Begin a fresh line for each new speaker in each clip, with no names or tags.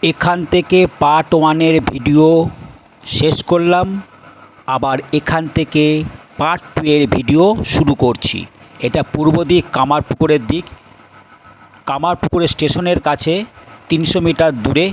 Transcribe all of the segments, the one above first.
এখান থেকে পার্ট ওয়ানের ভিডিও শেষ করলাম, আবার এখান থেকে পার্ট টু এর ভিডিও শুরু করছি। এটা পূর্ব দিক কামারপুকুরের দিক। কামারপুকুরের স্টেশনের কাছে 300 মিটার দূরে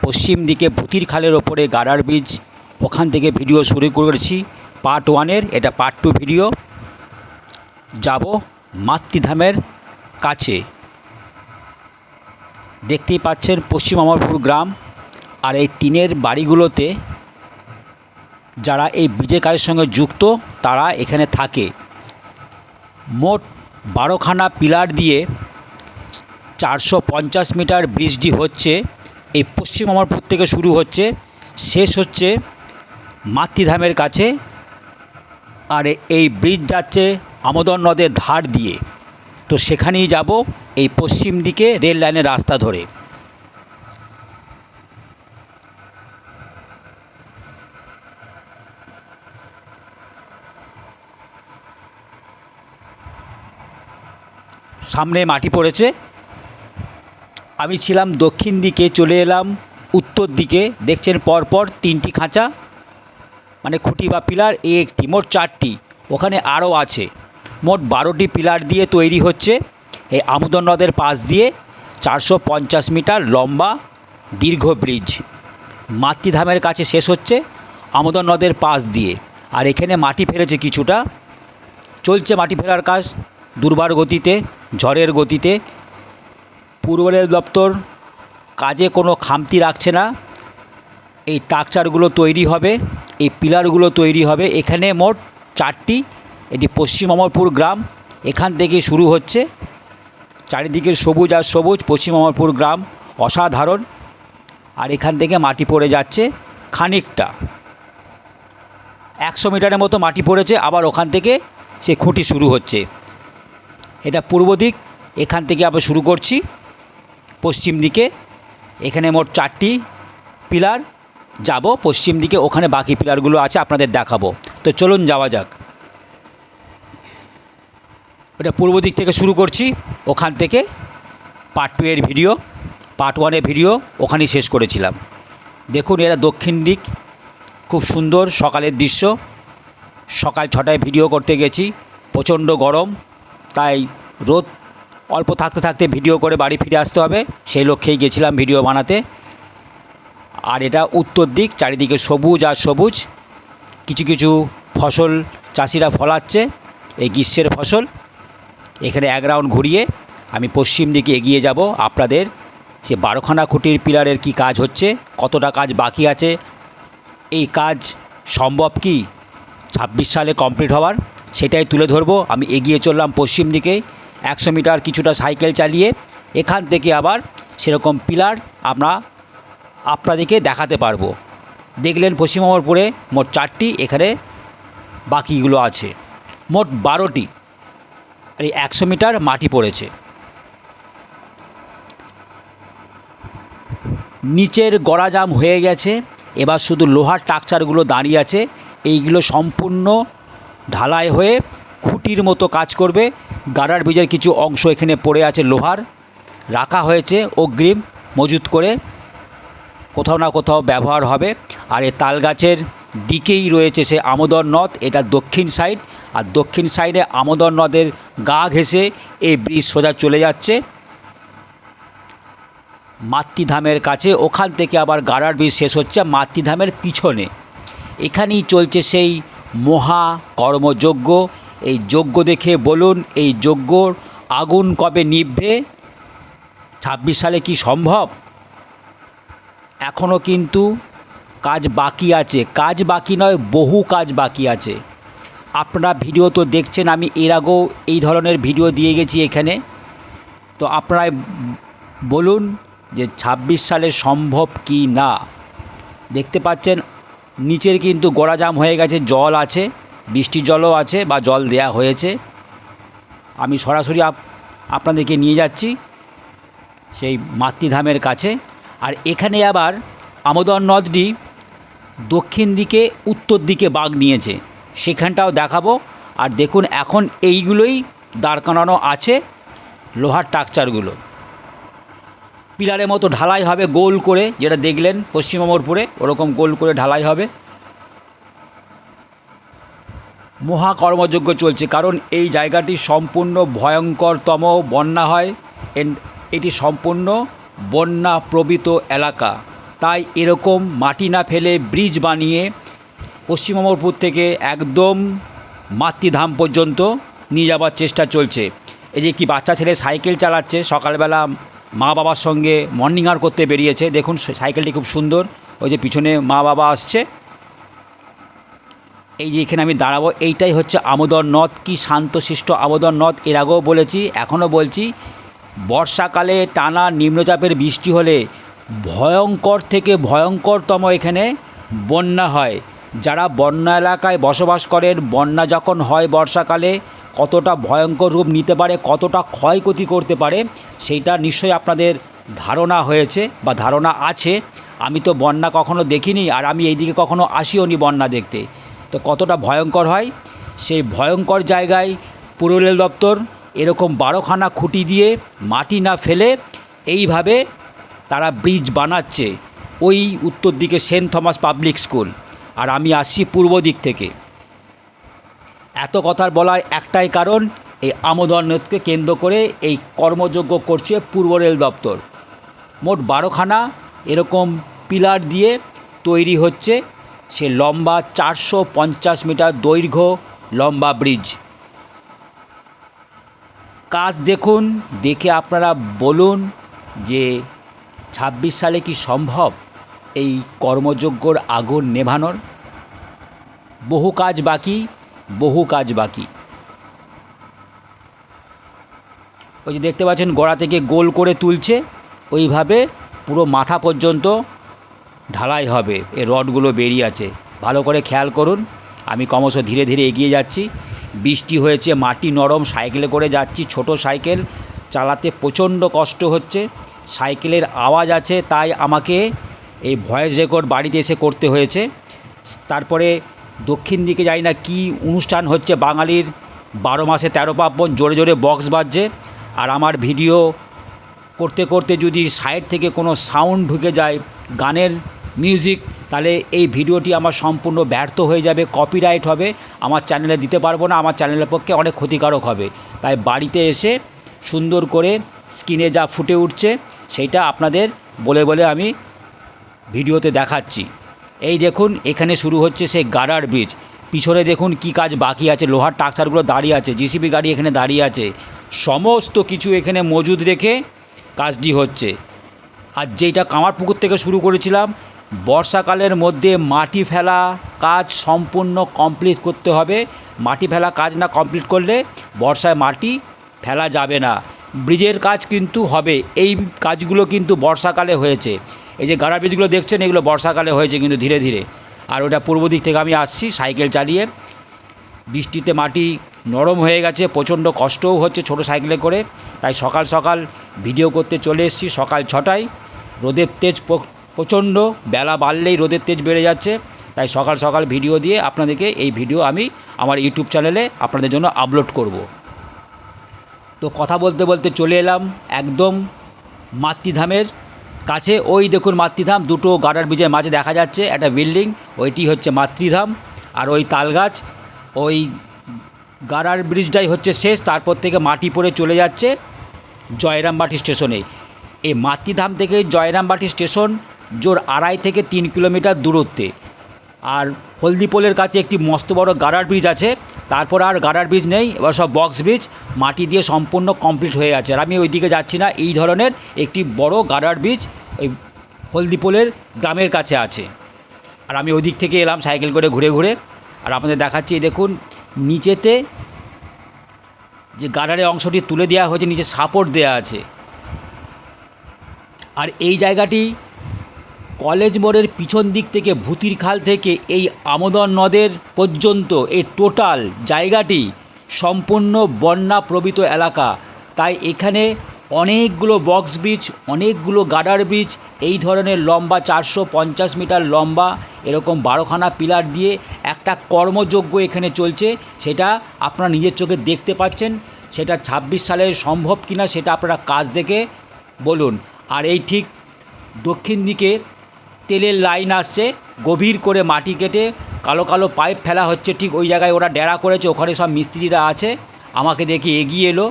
পশ্চিম দিকে ভূতির খালের ওপরে গাড়ার ব্রিজ, ওখান থেকে ভিডিও শুরু করেছি পার্ট ওয়ানের। এটা পার্ট টু ভিডিও। যাব মাতৃধামের কাছে। দেখতেই পাচ্ছেন পশ্চিম অমরপুর গ্রাম। আর এই টিনের বাড়িগুলোতে যারা এই ব্রিজের কাজের সঙ্গে যুক্ত তারা এখানে থাকে। মোট 12খানা পিলার দিয়ে 450 মিটার ব্রিজটি হচ্ছে। এই পশ্চিম অমরপুর থেকে শুরু হচ্ছে, শেষ হচ্ছে মাতৃধামের কাছে। আর এই ব্রিজ যাচ্ছে আমোদন নদের ধার দিয়ে। তো সেখানেই যাব এই পশ্চিম দিকে রেল লাইনের রাস্তা ধরে। সামনে মাটি পড়েছে। আমি ছিলাম দক্ষিণ দিকে, চলে এলাম উত্তর দিকে। দেখছেন পরপর 3টি খাঁচা, মানে খুঁটি বা পিলার, একটি, মোট 4টি। ওখানে আরও আছে। মোট 12টি পিলার দিয়ে তৈরি হচ্ছে এই আমোদন নদের পাশ দিয়ে 450 মিটার লম্বা দীর্ঘ ব্রিজ। মাতৃধামের কাছে শেষ হচ্ছে আমোদন নদের পাশ দিয়ে। আর এখানে মাটি ফেলেছে কিছুটা, চলছে মাটি ফেলার কাজ দুর্বার গতিতে, ঝড়ের গতিতে। পূর্ব রেল দপ্তর কাজে কোনো খামতি রাখছে না। এই স্ট্রাকচারগুলো তৈরি হবে, এই পিলারগুলো তৈরি হবে। এখানে মোট 4টি। এটি পশ্চিম অমরপুর গ্রাম। এখান থেকে শুরু হচ্ছে, চারিদিকে সবুজ আর সবুজ। পশ্চিম অমরপুর গ্রাম অসাধারণ। আর এখান থেকে মাটি পড়ে যাচ্ছে খানিকটা, 100 মিটারের মতো মাটি পড়েছে। আবার ওখান থেকে সে খুঁটি শুরু হচ্ছে। এটা পূর্ব দিক। এখান থেকে আবার শুরু করছি পশ্চিম দিকে। এখানে মোট 4টি পিলার। যাব পশ্চিম দিকে, ওখানে বাকি পিলারগুলো আছে, আপনাদের দেখাবো। তো চলুন যাওয়া যাক। এটা পূর্ব দিক থেকে শুরু করছি। ওখান থেকে পার্ট টু এর ভিডিও, পার্ট ওয়ানের ভিডিও ওখানেই শেষ করেছিলাম। দেখুন এরা দক্ষিণ দিক, খুব সুন্দর সকালের দৃশ্য। সকাল 6টায় ভিডিও করতে গেছি, প্রচণ্ড গরম, তাই রোদ অল্প থাকতে থাকতে ভিডিও করে বাড়ি ফিরে আসতে হবে, সেই লক্ষ্যেই গেছিলাম ভিডিও বানাতে। আর এটা উত্তর দিক, চারিদিকে সবুজ আর সবুজ। কিছু কিছু ফসল চাষিরা ফলাচ্ছে, এই গ্রীষ্মের ফসল। এখানে এক রাউন্ড ঘুরিয়ে আমি পশ্চিম দিকে এগিয়ে যাব। আপনাদের সে 12খানা খুঁটির পিলারের কি কাজ হচ্ছে, কতটা কাজ বাকি আছে, এই কাজ সম্ভব কি 26 সালে কমপ্লিট হওয়ার, সেটাই তুলে ধরবো। আমি এগিয়ে চললাম পশ্চিম দিকে 100 মিটার, কিছুটা সাইকেল চালিয়ে। এখান থেকে আবার সেরকম পিলার আপনাদেরকে দেখাতে পারবো। দেখলেন পশ্চিম অমরপুরে মোট 4টি, এখানে বাকিগুলো আছে মোট 12টি। আর এই 100 মিটার মাটি পড়েছে। নিচের গড়াজাম হয়ে গেছে, এবার শুধু লোহার স্ট্রাকচারগুলো দাঁড়িয়ে আছে। এইগুলো সম্পূর্ণ ঢালাই হয়ে খুঁটির মতো কাজ করবে। গার্ডার ব্রিজের কিছু অংশ এখানে পড়ে আছে, লোহার রাখা হয়েছে অগ্রিম মজুত করে, কোথাও না কোথাও ব্যবহার হবে। আর এই তাল গাছের দিকেই রয়েছে সে আমোদন নদ। এটা দক্ষিণ সাইড। আর দক্ষিণ সাইডে আমোদন নদের গা ঘেঁষে এই ব্রিজ সোজা চলে যাচ্ছে মাতৃধামের কাছে। ওখান থেকে আবার গাড়ার ব্রিজ শেষ হচ্ছে মাতৃধামের পিছনে। এখানেই চলছে সেই মহা কর্মযজ্ঞ। এই যজ্ঞ দেখে বলুন, এই যজ্ঞর আগুন কবে নিভবে? 26 সালে কি সম্ভব? এখনও কিন্তু কাজ বাকি আছে। কাজ বাকি নয়, বহু কাজ বাকি আছে। আপনারা ভিডিও তো দেখছেন, আমি এর আগেও এই ধরনের ভিডিও দিয়ে গেছি এখানে। তো আপনারাই বলুন যে 26 সালে সম্ভব কি না। দেখতে পাচ্ছেন নিচের কিন্তু গড়াজাম হয়ে গেছে, জল আছে, বৃষ্টির জলও আছে বা জল দেয়া হয়েছে। আমি সরাসরি আপনাদেরকে নিয়ে যাচ্ছি সেই মাতৃধামের কাছে। আর এখানে আবার আমোদন নদটি দক্ষিণ দিকে উত্তর দিকে বাঁক নিয়েছে, সেখানটাও দেখাবো। আর দেখুন এখন এইগুলোই দাঁড় করানো আছে, লোহার স্ট্রাকচারগুলো। পিলারের মতো ঢালাই হবে গোল করে, যেটা দেখলেন পশ্চিম অমরপুরে ওরকম গোল করে ঢালাই হবে। মহাকর্মযজ্ঞ চলছে, কারণ এই জায়গাটি সম্পূর্ণ ভয়ঙ্করতম বন্যা হয়, এটি সম্পূর্ণ বন্যা প্রবৃত এলাকা। তাই এরকম মাটি না ফেলে ব্রিজ বানিয়ে পশ্চিম অমরপুর থেকে একদম মাতৃধাম পর্যন্ত নিয়ে যাওয়ার চেষ্টা চলছে। এই যে একটি বাচ্চা ছেলে সাইকেল চালাচ্ছে, সকালবেলা মা বাবার সঙ্গে মর্নিং ওয়াক করতে বেরিয়েছে। দেখুন সাইকেলটি খুব সুন্দর, ওই যে পিছনে মা বাবা আসছে। এই যে এখানে আমি দাঁড়াবো, এইটাই হচ্ছে আমোদর নদ। কি শান্তশিষ্ট আমোদর নদ, এর আগেও বলেছি, এখনও বলছি। বর্ষাকালে টানা নিম্নচাপের বৃষ্টি হলে ভয়ঙ্কর থেকে ভয়ঙ্করতম এখানে বন্যা হয়। যারা বন্যা এলাকায় বসবাস করেন, বন্যা যখন হয় বর্ষাকালে কতটা ভয়ঙ্কর রূপ নিতে পারে, কতটা ক্ষয়ক্ষতি করতে পারে, সেইটা নিশ্চয়ই আপনাদের ধারণা হয়েছে বা ধারণা আছে। আমি তো বন্যা কখনো দেখিনি, আর আমি এইদিকে কখনো আসিও নি বন্যা দেখতে। তো কতটা ভয়ঙ্কর হয়, সেই ভয়ঙ্কর জায়গায় পুর রেল দপ্তর এরকম 12খানা খুঁটি দিয়ে মাটি না ফেলে এইভাবে তারা ব্রিজ বানাচ্ছে। ওই উত্তর দিকে সেন্ট থমাস পাবলিক স্কুল, আর আমি আসছি পূর্ব দিক থেকে। এত কথার বলার একটাই কারণ, এই আমোদর নদকে কেন্দ্র করে এই কর্মযজ্ঞ করছে পূর্ব রেল দপ্তর। মোট 12খানা এরকম পিলার দিয়ে তৈরি হচ্ছে সে লম্বা 450 মিটার দৈর্ঘ্য লম্বা ব্রিজ। কাজ দেখুন, দেখে আপনারা বলুন যে 26 সালে কি সম্ভব এই কর্মযজ্ঞর আগুন নেভানোর। বহু কাজ বাকি, বহু কাজ বাকি। ওই যে দেখতে পাচ্ছেন গোড়া থেকে গোল করে তুলছে, ওইভাবে পুরো মাথা পর্যন্ত ঢালাই হবে। এই রডগুলো বেরিয়ে আছে, ভালো করে খেয়াল করুন। আমি ক্রমশ ধীরে ধীরে এগিয়ে যাচ্ছি। বৃষ্টি হয়েছে, মাটি নরম, সাইকেলে করে যাচ্ছি। ছোট সাইকেল চালাতে প্রচণ্ড কষ্ট হচ্ছে, সাইকেলের আওয়াজ আছে, তাই আমাকে এই ভয়েস রেকর্ড বাড়িতে এসে করতে হয়েছে। তারপরে দক্ষিণ দিকে যাই না কি অনুষ্ঠান হচ্ছে, বাঙালির 12 মাসে 13 পার্বণ, জোরে জোরে বক্স বাজছে। আর আমার ভিডিও করতে করতে যদি সাইড থেকে কোনো সাউন্ড ঢুকে যায়, গানের মিউজিক, তাহলে এই ভিডিওটি আমার সম্পূর্ণ ব্যর্থ হয়ে যাবে, কপিরাইট হবে, আমার চ্যানেলে দিতে পারবো না, আমার চ্যানেলের পক্ষে অনেক ক্ষতিকারক হবে। তাই বাড়িতে এসে সুন্দর করে স্ক্রিনে যা ফুটে উঠছে সেইটা আপনাদের বলে বলে আমি ভিডিওতে দেখাচ্ছি। এই দেখুন এখানে শুরু হচ্ছে সেই গার্ডার ব্রিজ। পিছনে দেখুন কি কাজ বাকি আছে, লোহার ট্রাকচারগুলো দাঁড়িয়ে আছে, জিসিবি গাড়ি এখানে দাঁড়িয়ে আছে, সমস্ত কিছু এখানে মজুদ রেখে কাজটি হচ্ছে। আর যেটা কামারপুকুর থেকে শুরু করেছিলাম, বর্ষাকালের মধ্যে মাটি ফেলা কাজ সম্পূর্ণ কমপ্লিট করতে হবে। মাটি ফেলা কাজ না কমপ্লিট করলে বর্ষায় মাটি ফেলা যাবে না। ব্রিজের কাজ কিন্তু হবে, এই কাজগুলো কিন্তু বর্ষাকালে হয়েছে। এই যে গাড়া ব্রিজগুলো দেখছেন, এগুলো বর্ষাকালে হয়েছে কিন্তু ধীরে ধীরে। আর ওটা পূর্ব দিক থেকে আমি আসছি সাইকেল চালিয়ে। বৃষ্টিতে মাটি নরম হয়ে গেছে, প্রচণ্ড কষ্টও হচ্ছে ছোট সাইকেলে করে। তাই সকাল সকাল ভিডিও করতে চলে এসেছি, সকাল 6টায়। রোদের তেজ প্রচণ্ড, বেলা বাড়লেই রোদের তেজ বেড়ে যাচ্ছে। তাই সকাল সকাল ভিডিও দিয়ে আপনাদেরকে এই ভিডিও আমি আমার ইউটিউব চ্যানেলে আপনাদের জন্য আপলোড করব। তো কথা বলতে বলতে চলে এলাম একদম মাতৃধামের কাছে। ওই দেখুন মাতৃধাম, দুটো গার্ডার ব্রিজের মাঝে দেখা যাচ্ছে একটা বিল্ডিং, ওইটি হচ্ছে মাতৃধাম। আর ওই তালগাছ, ওই গার্ডার ব্রিজটাই হচ্ছে শেষ। তারপর থেকে মাটি পড়ে চলে যাচ্ছে জয়রামবাটি স্টেশনে। এই মাতৃধাম থেকে জয়রামবাটি স্টেশন জোর 2.5 থেকে 3 কিলোমিটার দূরত্বে। আর হলদিপোলের কাছে একটি মস্ত বড় গার্ডার ব্রিজ আছে। তারপর আর গার্ডার ব্রিজ নেই, এবার সব বক্স ব্রিজ মাটি দিয়ে সম্পূর্ণ কমপ্লিট হয়ে আছে। আর আমি ওই দিকে যাচ্ছি না, এই ধরনের একটি বড় গার্ডার ব্রিজ ওই হলদিপোলের গ্রামের কাছে আছে। আর আমি ওই দিক থেকে এলাম সাইকেল করে ঘুরে ঘুরে। আর আপনাদের দেখাচ্ছি, দেখুন নিচেতে যে গার্ডারের অংশটি তুলে দেওয়া হয়েছে, নিচে সাপোর্ট দেওয়া আছে। আর এই জায়গাটি কলেজ মোড়ের পিছন দিক থেকে ভূতির খাল থেকে এই আমোদর নদের পর্যন্ত এই টোটাল জায়গাটি সম্পূর্ণ বন্যা প্রবৃত এলাকা। তাই এখানে অনেকগুলো বক্স ব্রিজ, অনেকগুলো গার্ডার ব্রিজ, এই ধরনের লম্বা 450 মিটার লম্বা এরকম 12খানা পিলার দিয়ে একটা কর্মযজ্ঞ এখানে চলছে। সেটা আপনারা নিজের চোখে দেখতে পাচ্ছেন। সেটা 26 সালে সম্ভব কিনা সেটা আপনারা কাজ দেখে বলুন। আর এই ঠিক দক্ষিণ দিকে তেলের লাইন আসছে, গভীর করে মাটি কেটে কালো কালো পাইপ ফেলা হচ্ছে, ঠিক ওই জায়গায় ওরা ডেরা করেছে, ওখানে সব মিস্ত্রিরা আছে। আমাকে দেখে এগিয়ে এলো,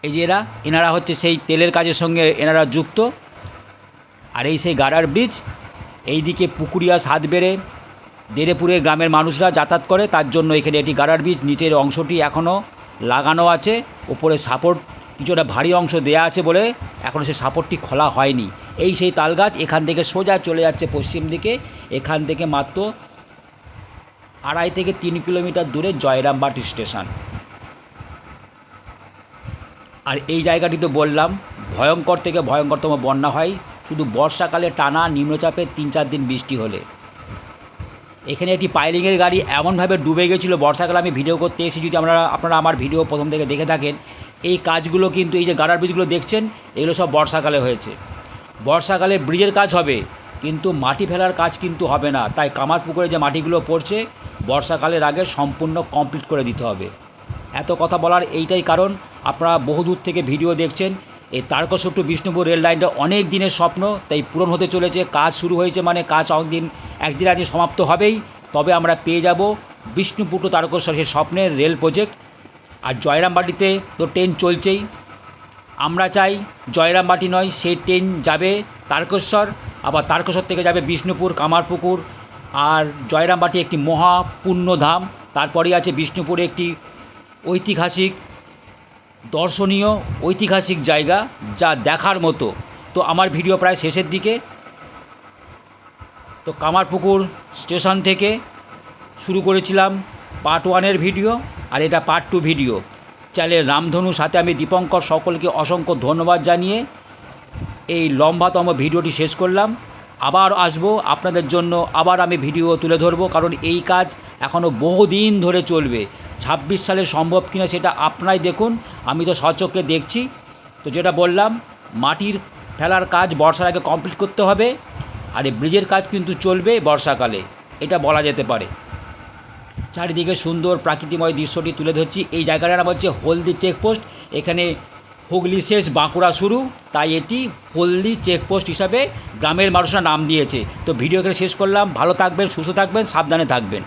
এই যে এনারা হচ্ছে সেই তেলের কাজের সঙ্গে এনারা যুক্ত। আর এই সেই গার্ডার ব্রিজ, এই দিকে পুকুরিয়া সাতবেড়ে দেরেপুরে গ্রামের মানুষরা যাতায়াত করে, তার জন্য এখানে এটি গার্ডার ব্রিজ। নিচের অংশটি এখনও লাগানো আছে, উপরে সাপোর্ট কিছুটা ভারী অংশ দেয়া আছে বলে এখনও সেই সাপোর্টটি খোলা হয়নি। এই সেই তালগাছ, এখান থেকে সোজা চলে যাচ্ছে পশ্চিম দিকে, এখান থেকে মাত্র 2.5 থেকে 3 কিলোমিটার দূরে জয়রামবাটি স্টেশন। আর এই জায়গাটি তো বললাম ভয়ঙ্কর থেকে ভয়ঙ্করতম বন্যা হয় শুধু বর্ষাকালে টানা নিম্নচাপে 3-4 দিন বৃষ্টি হলে। এখানে একটি পাইলিংয়ের গাড়ি এমনভাবে ডুবে গেছিলো বর্ষাকালে, আমি ভিডিও করতে এসেছি, যদি আপনারা আমার ভিডিও প্রথম থেকে দেখে থাকেন। এই কাজগুলো কিন্তু এই যে গার্ডার ব্রিজগুলো দেখছেন, এগুলো সব বর্ষাকালে হয়েছে। বর্ষাকালে ব্রিজের কাজ হবে, কিন্তু মাটি ফেলার কাজ কিন্তু হবে না। তাই কামারপুকুরে যে মাটিগুলো পড়ছে বর্ষাকালের আগে সম্পূর্ণ কমপ্লিট করে দিতে হবে। এত কথা বলার এইটাই কারণ, আপনারা বহুদূর থেকে ভিডিও দেখছেন। এই তারকেশ্বর টু বিষ্ণুপুর রেল লাইনটা অনেক দিনের স্বপ্ন, তাই পূরণ হতে চলেছে। কাজ শুরু হয়েছে মানে কাজ একদিন আগে সমাপ্ত হবেই, তবে আমরা পেয়ে যাব বিষ্ণুপুর টু তারকেশ্বর সেই স্বপ্নের রেল প্রজেক্ট। আর জয়রামবাটিতে তো ট্রেন চলছেই, আমরা চাই জয়রামবাটি নয়, সেই ট্রেন যাবে তারকেশ্বর, আবার তারকেশ্বর থেকে যাবে বিষ্ণুপুর, কামারপুকুর। আর জয়রামবাটি একটি মহা পুণ্যধাম, তারপরেই আছে বিষ্ণুপুরে একটি ঐতিহাসিক দর্শনীয় ঐতিহাসিক জায়গা যা দেখার মতো। তো আমার ভিডিও প্রায় শেষের দিকে। তো কামারপুকুর স্টেশন থেকে শুরু করেছিলাম পার্ট 1-এর ভিডিও, আর এটা পার্ট 2 ভিডিও। চ্যানেল রামধনু সাথে আমি দীপঙ্কর, সকলকে অসংখ্য ধন্যবাদ জানিয়ে এই লম্বাতম ভিডিওটি শেষ করলাম। আবার আসবো আপনাদের জন্য, আবার আমি ভিডিও তুলে ধরবো, কারণ এই কাজ এখনও বহুদিন ধরে চলবে। 26 সালে সম্ভব কিনা সেটা আপনারাই দেখুন, আমি তো স্বচক্ষে দেখছি। তো যেটা বললাম, মাটির ফেলার কাজ বর্ষার আগে কমপ্লিট করতে হবে, আর এই ব্রিজের কাজ কিন্তু চলবে বর্ষাকালে, এটা বলা যেতে পারে। চারিদিকে সুন্দর প্রাকৃতিময় দৃশ্যটি তুলে ধরছি। এই জায়গাটার নাম হচ্ছে হলদি চেকপোস্ট। এখানে হুগলি শেষ, বাঁকুড়া শুরু, তাই এটি হলদি চেকপোস্ট হিসাবে গ্রামের মানুষরা নাম দিয়েছে। তো ভিডিও এখানে শেষ করলাম। ভালো থাকবেন, সুস্থ থাকবেন, সাবধানে থাকবেন।